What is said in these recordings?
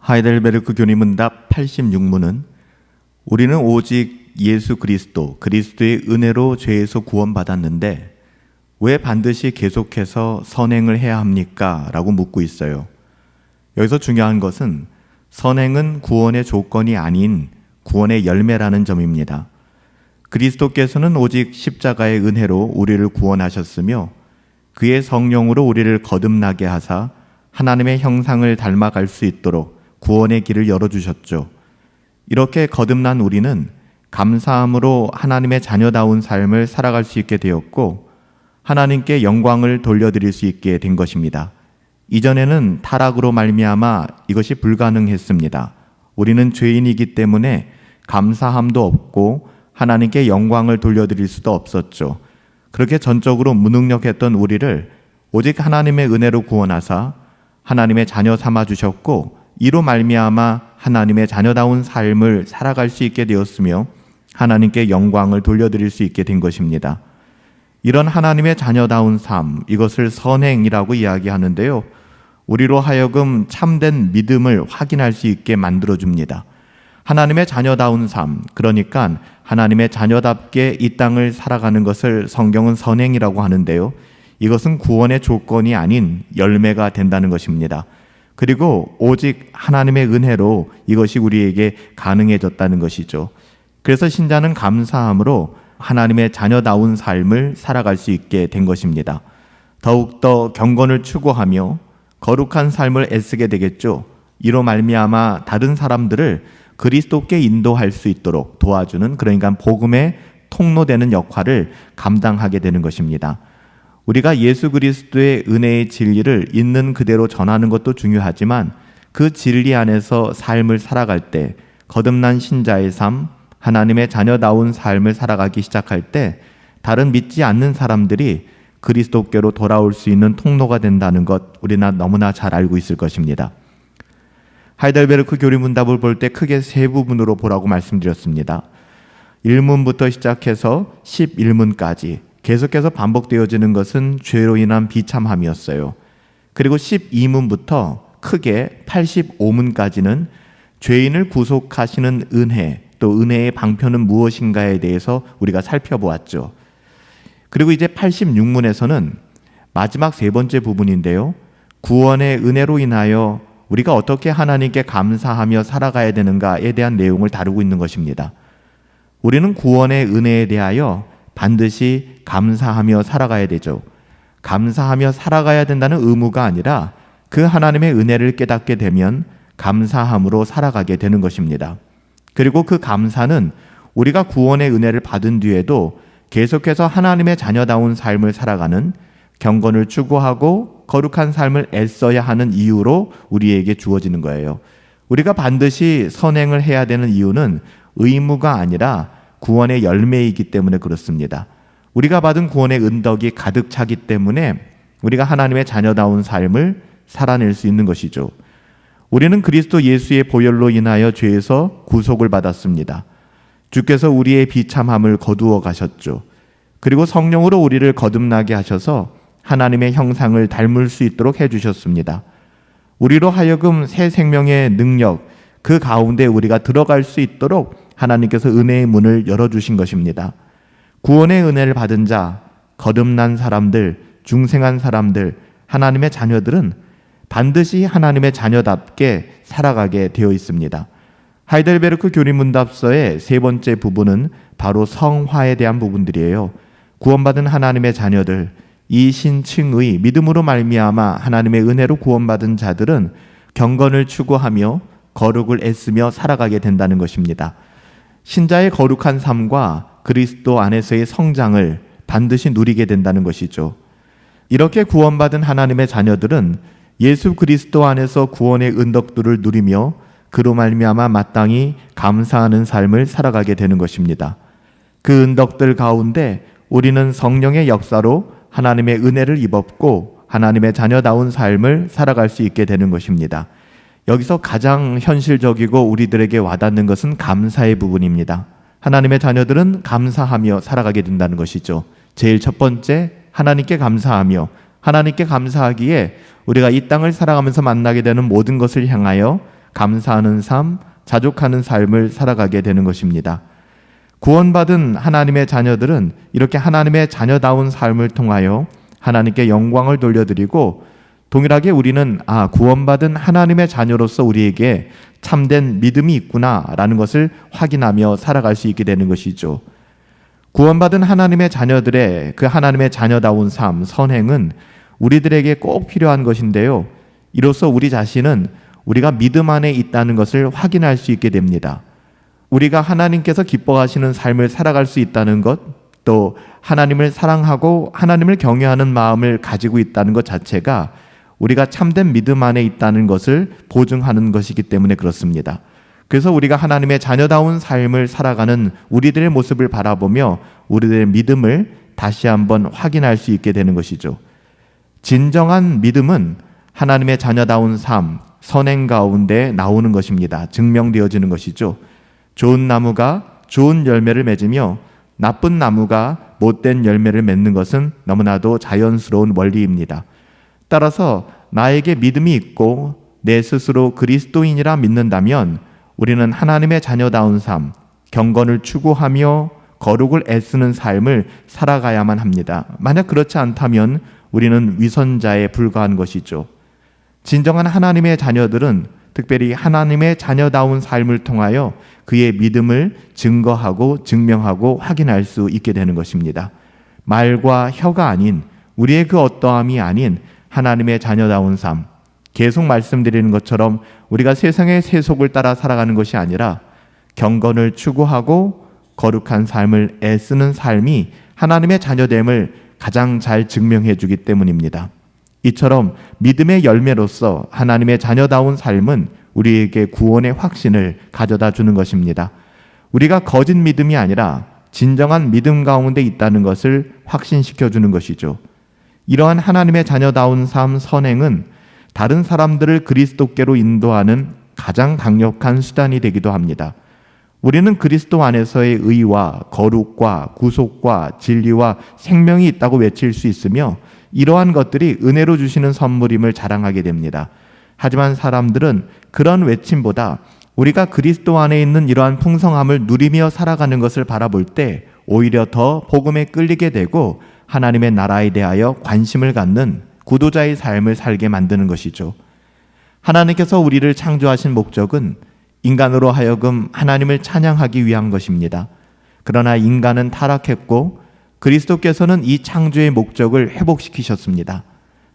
하이델베르크 교리문답 86문은 우리는 오직 예수 그리스도의 은혜로 죄에서 구원받았는데 왜 반드시 계속해서 선행을 해야 합니까? 라고 묻고 있어요. 여기서 중요한 것은 선행은 구원의 조건이 아닌 구원의 열매라는 점입니다. 그리스도께서는 오직 십자가의 은혜로 우리를 구원하셨으며 그의 성령으로 우리를 거듭나게 하사 하나님의 형상을 닮아갈 수 있도록 구원의 길을 열어주셨죠. 이렇게 거듭난 우리는 감사함으로 하나님의 자녀다운 삶을 살아갈 수 있게 되었고 하나님께 영광을 돌려드릴 수 있게 된 것입니다. 이전에는 타락으로 말미암아 이것이 불가능했습니다. 우리는 죄인이기 때문에 감사함도 없고 하나님께 영광을 돌려드릴 수도 없었죠. 그렇게 전적으로 무능력했던 우리를 오직 하나님의 은혜로 구원하사 하나님의 자녀 삼아 주셨고 이로 말미암아 하나님의 자녀다운 삶을 살아갈 수 있게 되었으며 하나님께 영광을 돌려드릴 수 있게 된 것입니다. 이런 하나님의 자녀다운 삶, 이것을 선행이라고 이야기하는데요. 우리로 하여금 참된 믿음을 확인할 수 있게 만들어줍니다. 하나님의 자녀다운 삶, 그러니까 하나님의 자녀답게 이 땅을 살아가는 것을 성경은 선행이라고 하는데요. 이것은 구원의 조건이 아닌 열매가 된다는 것입니다. 그리고 오직 하나님의 은혜로 이것이 우리에게 가능해졌다는 것이죠. 그래서 신자는 감사함으로 하나님의 자녀다운 삶을 살아갈 수 있게 된 것입니다. 더욱더 경건을 추구하며 거룩한 삶을 애쓰게 되겠죠. 이로 말미암아 다른 사람들을 그리스도께 인도할 수 있도록 도와주는, 그러니까 복음의 통로되는 역할을 감당하게 되는 것입니다. 우리가 예수 그리스도의 은혜의 진리를 있는 그대로 전하는 것도 중요하지만 그 진리 안에서 삶을 살아갈 때 거듭난 신자의 삶, 하나님의 자녀다운 삶을 살아가기 시작할 때 다른 믿지 않는 사람들이 그리스도께로 돌아올 수 있는 통로가 된다는 것 우리는 너무나 잘 알고 있을 것입니다. 하이델베르크 교리문답을 볼 때 크게 세 부분으로 보라고 말씀드렸습니다. 1문부터 시작해서 11문까지 계속해서 반복되어지는 것은 죄로 인한 비참함이었어요. 그리고 12문부터 크게 85문까지는 죄인을 구속하시는 은혜, 또 은혜의 방편은 무엇인가에 대해서 우리가 살펴보았죠. 그리고 이제 86문에서는 마지막 세 번째 부분인데요. 구원의 은혜로 인하여 우리가 어떻게 하나님께 감사하며 살아가야 되는가에 대한 내용을 다루고 있는 것입니다. 우리는 구원의 은혜에 대하여 반드시 감사하며 살아가야 되죠. 감사하며 살아가야 된다는 의무가 아니라 그 하나님의 은혜를 깨닫게 되면 감사함으로 살아가게 되는 것입니다. 그리고 그 감사는 우리가 구원의 은혜를 받은 뒤에도 계속해서 하나님의 자녀다운 삶을 살아가는, 경건을 추구하고 거룩한 삶을 애써야 하는 이유로 우리에게 주어지는 거예요. 우리가 반드시 선행을 해야 되는 이유는 의무가 아니라 구원의 열매이기 때문에 그렇습니다. 우리가 받은 구원의 은덕이 가득 차기 때문에 우리가 하나님의 자녀다운 삶을 살아낼 수 있는 것이죠. 우리는 그리스도 예수의 보혈로 인하여 죄에서 구속을 받았습니다. 주께서 우리의 비참함을 거두어 가셨죠. 그리고 성령으로 우리를 거듭나게 하셔서 하나님의 형상을 닮을 수 있도록 해주셨습니다. 우리로 하여금 새 생명의 능력, 그 가운데 우리가 들어갈 수 있도록 하나님께서 은혜의 문을 열어주신 것입니다. 구원의 은혜를 받은 자, 거듭난 사람들, 중생한 사람들, 하나님의 자녀들은 반드시 하나님의 자녀답게 살아가게 되어 있습니다. 하이델베르크 교리문답서의 세 번째 부분은 바로 성화에 대한 부분들이에요. 구원받은 하나님의 자녀들, 이 신층의 믿음으로 말미암아 하나님의 은혜로 구원받은 자들은 경건을 추구하며 거룩을 애쓰며 살아가게 된다는 것입니다. 신자의 거룩한 삶과 그리스도 안에서의 성장을 반드시 누리게 된다는 것이죠. 이렇게 구원받은 하나님의 자녀들은 예수 그리스도 안에서 구원의 은덕들을 누리며 그로 말미암아 마땅히 감사하는 삶을 살아가게 되는 것입니다. 그 은덕들 가운데 우리는 성령의 역사로 하나님의 은혜를 입었고 하나님의 자녀다운 삶을 살아갈 수 있게 되는 것입니다. 여기서 가장 현실적이고 우리들에게 와닿는 것은 감사의 부분입니다. 하나님의 자녀들은 감사하며 살아가게 된다는 것이죠. 제일 첫 번째, 하나님께 감사하며, 하나님께 감사하기에 우리가 이 땅을 살아가면서 만나게 되는 모든 것을 향하여 감사하는 삶, 자족하는 삶을 살아가게 되는 것입니다. 구원받은 하나님의 자녀들은 이렇게 하나님의 자녀다운 삶을 통하여 하나님께 영광을 돌려드리고, 동일하게 우리는 구원받은 하나님의 자녀로서 우리에게 참된 믿음이 있구나라는 것을 확인하며 살아갈 수 있게 되는 것이죠. 구원받은 하나님의 자녀들의 그 하나님의 자녀다운 삶, 선행은 우리들에게 꼭 필요한 것인데요. 이로써 우리 자신은 우리가 믿음 안에 있다는 것을 확인할 수 있게 됩니다. 우리가 하나님께서 기뻐하시는 삶을 살아갈 수 있다는 것, 또 하나님을 사랑하고 하나님을 경외하는 마음을 가지고 있다는 것 자체가 우리가 참된 믿음 안에 있다는 것을 보증하는 것이기 때문에 그렇습니다. 그래서 우리가 하나님의 자녀다운 삶을 살아가는 우리들의 모습을 바라보며 우리들의 믿음을 다시 한번 확인할 수 있게 되는 것이죠. 진정한 믿음은 하나님의 자녀다운 삶, 선행 가운데 나오는 것입니다. 증명되어지는 것이죠. 좋은 나무가 좋은 열매를 맺으며 나쁜 나무가 못된 열매를 맺는 것은 너무나도 자연스러운 원리입니다. 따라서 나에게 믿음이 있고 내 스스로 그리스도인이라 믿는다면 우리는 하나님의 자녀다운 삶, 경건을 추구하며 거룩을 애쓰는 삶을 살아가야만 합니다. 만약 그렇지 않다면 우리는 위선자에 불과한 것이죠. 진정한 하나님의 자녀들은 특별히 하나님의 자녀다운 삶을 통하여 그의 믿음을 증거하고 증명하고 확인할 수 있게 되는 것입니다. 말과 혀가 아닌, 우리의 그 어떠함이 아닌 하나님의 자녀다운 삶, 계속 말씀드리는 것처럼 우리가 세상의 세속을 따라 살아가는 것이 아니라 경건을 추구하고 거룩한 삶을 애쓰는 삶이 하나님의 자녀됨을 가장 잘 증명해 주기 때문입니다. 이처럼 믿음의 열매로서 하나님의 자녀다운 삶은 우리에게 구원의 확신을 가져다 주는 것입니다. 우리가 거짓 믿음이 아니라 진정한 믿음 가운데 있다는 것을 확신시켜 주는 것이죠. 이러한 하나님의 자녀다운 삶 선행은 다른 사람들을 그리스도께로 인도하는 가장 강력한 수단이 되기도 합니다. 우리는 그리스도 안에서의 의와 거룩과 구속과 진리와 생명이 있다고 외칠 수 있으며 이러한 것들이 은혜로 주시는 선물임을 자랑하게 됩니다. 하지만 사람들은 그런 외침보다 우리가 그리스도 안에 있는 이러한 풍성함을 누리며 살아가는 것을 바라볼 때 오히려 더 복음에 끌리게 되고 하나님의 나라에 대하여 관심을 갖는 구도자의 삶을 살게 만드는 것이죠. 하나님께서 우리를 창조하신 목적은 인간으로 하여금 하나님을 찬양하기 위한 것입니다. 그러나 인간은 타락했고 그리스도께서는 이 창조의 목적을 회복시키셨습니다.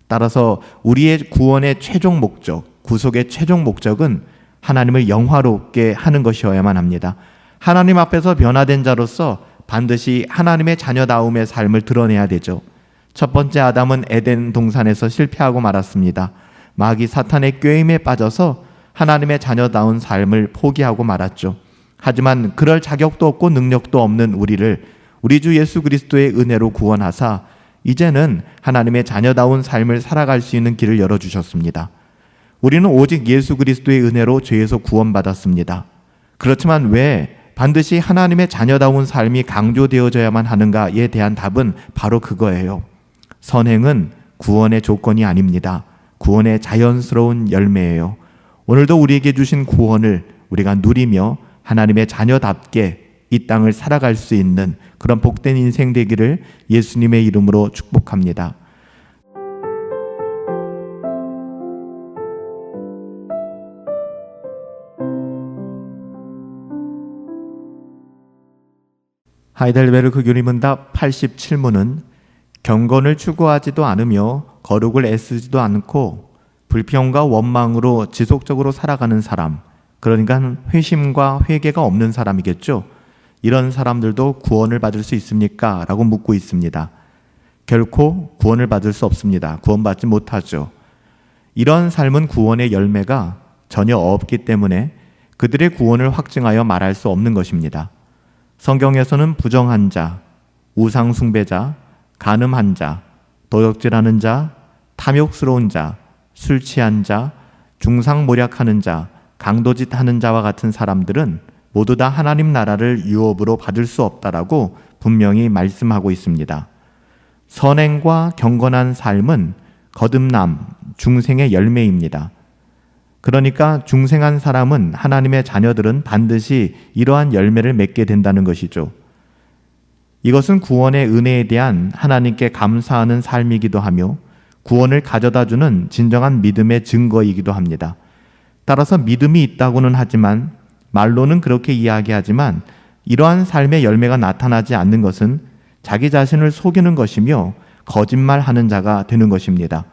따라서 우리의 구원의 최종 목적, 구속의 최종 목적은 하나님을 영화롭게 하는 것이어야만 합니다. 하나님 앞에서 변화된 자로서 반드시 하나님의 자녀다움의 삶을 드러내야 되죠. 첫 번째 아담은 에덴 동산에서 실패하고 말았습니다. 마귀 사탄의 꾀임에 빠져서 하나님의 자녀다운 삶을 포기하고 말았죠. 하지만 그럴 자격도 없고 능력도 없는 우리를 우리 주 예수 그리스도의 은혜로 구원하사 이제는 하나님의 자녀다운 삶을 살아갈 수 있는 길을 열어주셨습니다. 우리는 오직 예수 그리스도의 은혜로 죄에서 구원받았습니다. 그렇지만 왜 반드시 하나님의 자녀다운 삶이 강조되어져야만 하는가에 대한 답은 바로 그거예요. 선행은 구원의 조건이 아닙니다. 구원의 자연스러운 열매예요. 오늘도 우리에게 주신 구원을 우리가 누리며 하나님의 자녀답게 이 땅을 살아갈 수 있는 그런 복된 인생 되기를 예수님의 이름으로 축복합니다. 하이델베르크 교리문답 87문은 경건을 추구하지도 않으며 거룩을 애쓰지도 않고 불평과 원망으로 지속적으로 살아가는 사람, 그러니까 회심과 회개가 없는 사람이겠죠. 이런 사람들도 구원을 받을 수 있습니까? 라고 묻고 있습니다. 결코 구원을 받을 수 없습니다. 구원받지 못하죠. 이런 삶은 구원의 열매가 전혀 없기 때문에 그들의 구원을 확증하여 말할 수 없는 것입니다. 성경에서는 부정한 자, 우상 숭배자, 간음한 자, 도적질하는 자, 탐욕스러운 자, 술 취한 자, 중상모략하는 자, 강도짓 하는 자와 같은 사람들은 모두 다 하나님 나라를 유업으로 받을 수 없다라고 분명히 말씀하고 있습니다. 선행과 경건한 삶은 거듭남, 중생의 열매입니다. 그러니까 중생한 사람은, 하나님의 자녀들은 반드시 이러한 열매를 맺게 된다는 것이죠. 이것은 구원의 은혜에 대한 하나님께 감사하는 삶이기도 하며 구원을 가져다주는 진정한 믿음의 증거이기도 합니다. 따라서 믿음이 있다고는 하지만, 말로는 그렇게 이야기하지만 이러한 삶의 열매가 나타나지 않는 것은 자기 자신을 속이는 것이며 거짓말하는 자가 되는 것입니다.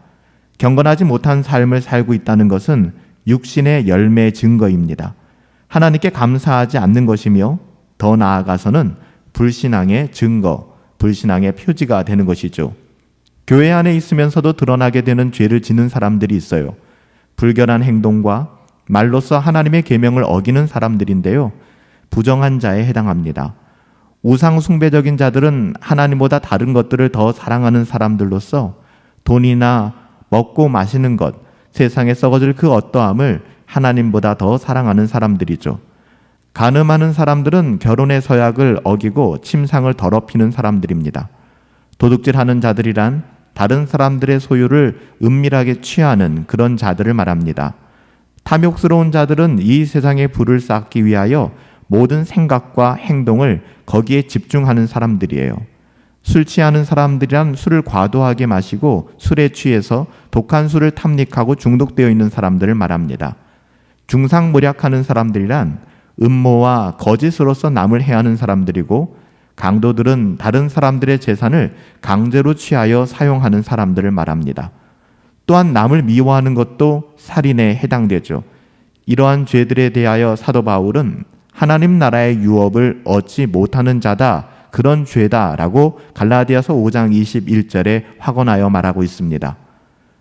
경건하지 못한 삶을 살고 있다는 것은 육신의 열매의 증거입니다. 하나님께 감사하지 않는 것이며 더 나아가서는 불신앙의 증거, 불신앙의 표지가 되는 것이죠. 교회 안에 있으면서도 드러나게 되는 죄를 짓는 사람들이 있어요. 불결한 행동과 말로써 하나님의 계명을 어기는 사람들인데요, 부정한 자에 해당합니다. 우상 숭배적인 자들은 하나님보다 다른 것들을 더 사랑하는 사람들로서 돈이나 먹고 마시는 것, 세상에 썩어질 그 어떠함을 하나님보다 더 사랑하는 사람들이죠. 간음하는 사람들은 결혼의 서약을 어기고 침상을 더럽히는 사람들입니다. 도둑질하는 자들이란 다른 사람들의 소유를 은밀하게 취하는 그런 자들을 말합니다. 탐욕스러운 자들은 이 세상의 부를 쌓기 위하여 모든 생각과 행동을 거기에 집중하는 사람들이에요. 술 취하는 사람들이란 술을 과도하게 마시고 술에 취해서 독한 술을 탐닉하고 중독되어 있는 사람들을 말합니다. 중상모략하는 사람들이란 음모와 거짓으로서 남을 해하는 사람들이고, 강도들은 다른 사람들의 재산을 강제로 취하여 사용하는 사람들을 말합니다. 또한 남을 미워하는 것도 살인에 해당되죠. 이러한 죄들에 대하여 사도 바울은 하나님 나라의 유업을 얻지 못하는 자다, 그런 죄다라고 갈라디아서 5장 21절에 확언하여 말하고 있습니다.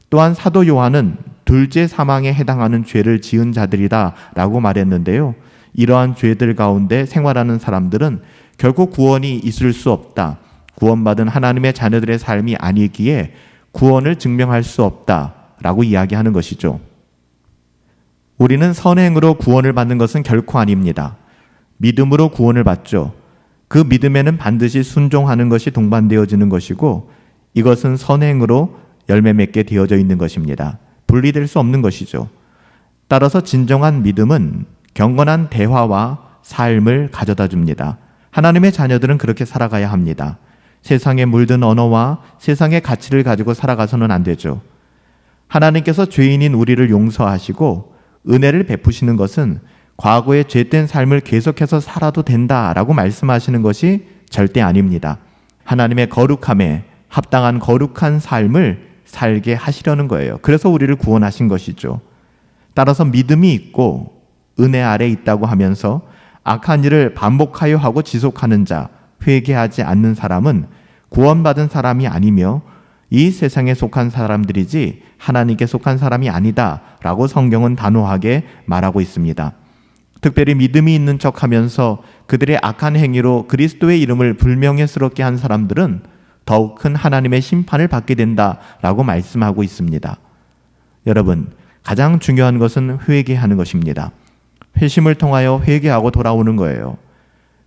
또한 사도 요한은 둘째 사망에 해당하는 죄를 지은 자들이다 라고 말했는데요, 이러한 죄들 가운데 생활하는 사람들은 결코 구원이 있을 수 없다, 구원받은 하나님의 자녀들의 삶이 아니기에 구원을 증명할 수 없다 라고 이야기하는 것이죠. 우리는 선행으로 구원을 받는 것은 결코 아닙니다. 믿음으로 구원을 받죠. 그 믿음에는 반드시 순종하는 것이 동반되어지는 것이고, 이것은 선행으로 열매 맺게 되어져 있는 것입니다. 분리될 수 없는 것이죠. 따라서 진정한 믿음은 경건한 대화와 삶을 가져다 줍니다. 하나님의 자녀들은 그렇게 살아가야 합니다. 세상에 물든 언어와 세상의 가치를 가지고 살아가서는 안 되죠. 하나님께서 죄인인 우리를 용서하시고 은혜를 베푸시는 것은 과거의 죄된 삶을 계속해서 살아도 된다라고 말씀하시는 것이 절대 아닙니다. 하나님의 거룩함에 합당한 거룩한 삶을 살게 하시려는 거예요. 그래서 우리를 구원하신 것이죠. 따라서 믿음이 있고 은혜 아래 있다고 하면서 악한 일을 반복하여 하고 지속하는 자, 회개하지 않는 사람은 구원받은 사람이 아니며 이 세상에 속한 사람들이지 하나님께 속한 사람이 아니다 라고 성경은 단호하게 말하고 있습니다. 특별히 믿음이 있는 척하면서 그들의 악한 행위로 그리스도의 이름을 불명예스럽게 한 사람들은 더욱 큰 하나님의 심판을 받게 된다라고 말씀하고 있습니다. 여러분, 가장 중요한 것은 회개하는 것입니다. 회심을 통하여 회개하고 돌아오는 거예요.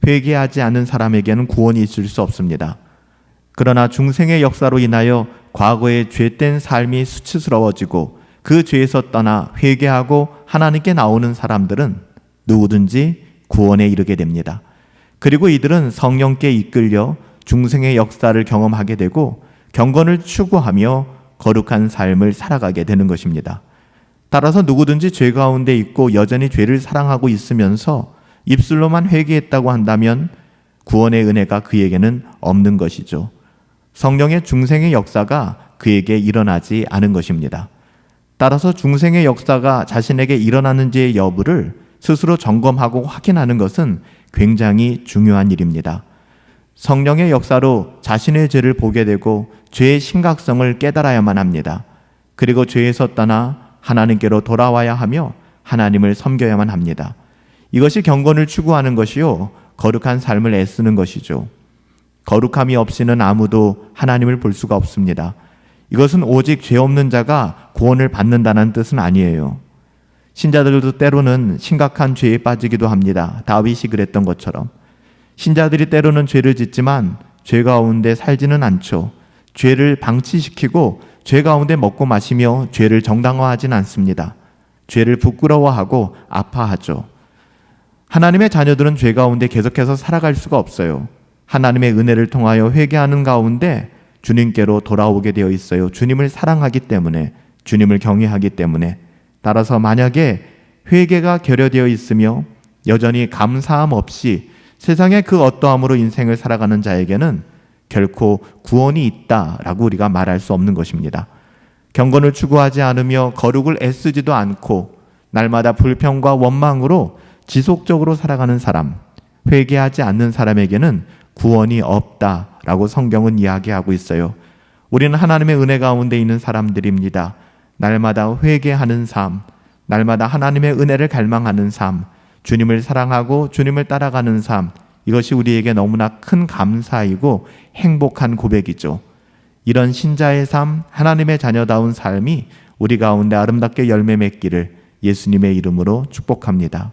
회개하지 않는 사람에게는 구원이 있을 수 없습니다. 그러나 중생의 역사로 인하여 과거의 죄된 삶이 수치스러워지고 그 죄에서 떠나 회개하고 하나님께 나오는 사람들은 누구든지 구원에 이르게 됩니다. 그리고 이들은 성령께 이끌려 중생의 역사를 경험하게 되고 경건을 추구하며 거룩한 삶을 살아가게 되는 것입니다. 따라서 누구든지 죄 가운데 있고 여전히 죄를 사랑하고 있으면서 입술로만 회개했다고 한다면 구원의 은혜가 그에게는 없는 것이죠. 성령의 중생의 역사가 그에게 일어나지 않은 것입니다. 따라서 중생의 역사가 자신에게 일어나는지의 여부를 스스로 점검하고 확인하는 것은 굉장히 중요한 일입니다. 성령의 역사로 자신의 죄를 보게 되고 죄의 심각성을 깨달아야만 합니다. 그리고 죄에서 떠나 하나님께로 돌아와야 하며 하나님을 섬겨야만 합니다. 이것이 경건을 추구하는 것이요, 거룩한 삶을 애쓰는 것이죠. 거룩함이 없이는 아무도 하나님을 볼 수가 없습니다. 이것은 오직 죄 없는 자가 구원을 받는다는 뜻은 아니에요. 신자들도 때로는 심각한 죄에 빠지기도 합니다. 다윗이 그랬던 것처럼. 신자들이 때로는 죄를 짓지만 죄 가운데 살지는 않죠. 죄를 방치시키고 죄 가운데 먹고 마시며 죄를 정당화하진 않습니다. 죄를 부끄러워하고 아파하죠. 하나님의 자녀들은 죄 가운데 계속해서 살아갈 수가 없어요. 하나님의 은혜를 통하여 회개하는 가운데 주님께로 돌아오게 되어 있어요. 주님을 사랑하기 때문에, 주님을 경외하기 때문에. 따라서 만약에 회개가 결여되어 있으며 여전히 감사함 없이 세상의 그 어떠함으로 인생을 살아가는 자에게는 결코 구원이 있다라고 우리가 말할 수 없는 것입니다. 경건을 추구하지 않으며 거룩을 애쓰지도 않고 날마다 불평과 원망으로 지속적으로 살아가는 사람, 회개하지 않는 사람에게는 구원이 없다라고 성경은 이야기하고 있어요. 우리는 하나님의 은혜 가운데 있는 사람들입니다. 날마다 회개하는 삶, 날마다 하나님의 은혜를 갈망하는 삶, 주님을 사랑하고 주님을 따라가는 삶, 이것이 우리에게 너무나 큰 감사이고 행복한 고백이죠. 이런 신자의 삶, 하나님의 자녀다운 삶이 우리 가운데 아름답게 열매 맺기를 예수님의 이름으로 축복합니다.